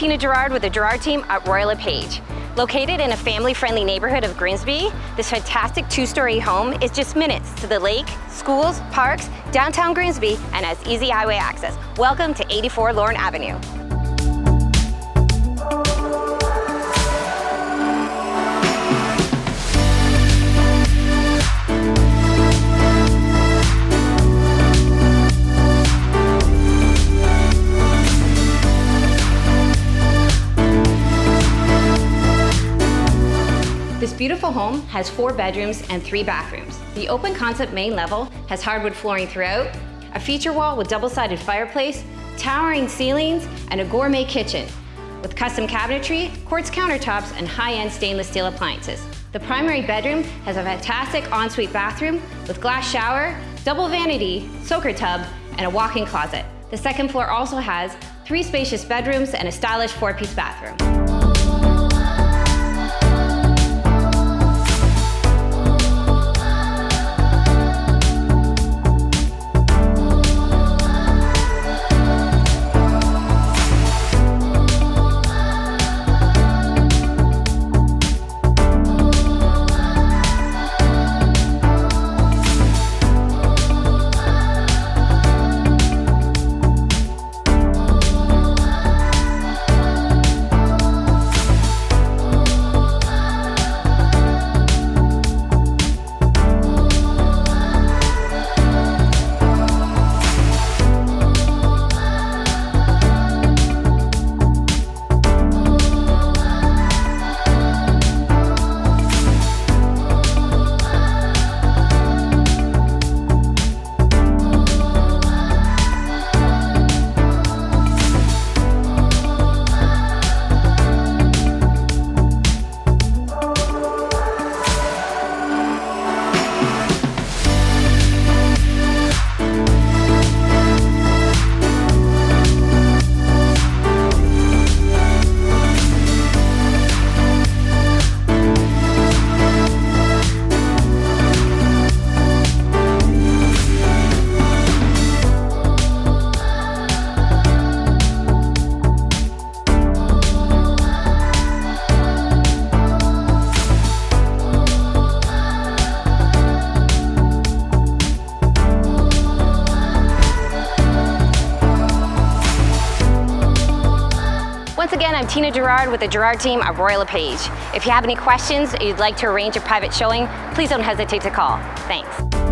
Tina Gerard with the Gerard team at Royal LePage. Located in a family-friendly neighborhood of Grimsby, this fantastic two-story home is just minutes to the lake, schools, parks, downtown Grimsby, and has easy highway access. Welcome to 84 Lorne Avenue. This beautiful home has 4 bedrooms and 3 bathrooms. The open concept main level has hardwood flooring throughout, a feature wall with double-sided fireplace, towering ceilings, and a gourmet kitchen with custom cabinetry, quartz countertops, and high-end stainless steel appliances. The primary bedroom has a fantastic ensuite bathroom with glass shower, double vanity, soaker tub, and a walk-in closet. The second floor also has 3 spacious bedrooms and a stylish 4-piece bathroom. Once again, I'm Tina Gerard with the Gerard team at Royal LePage. If you have any questions or you'd like to arrange a private showing, please don't hesitate to call. Thanks.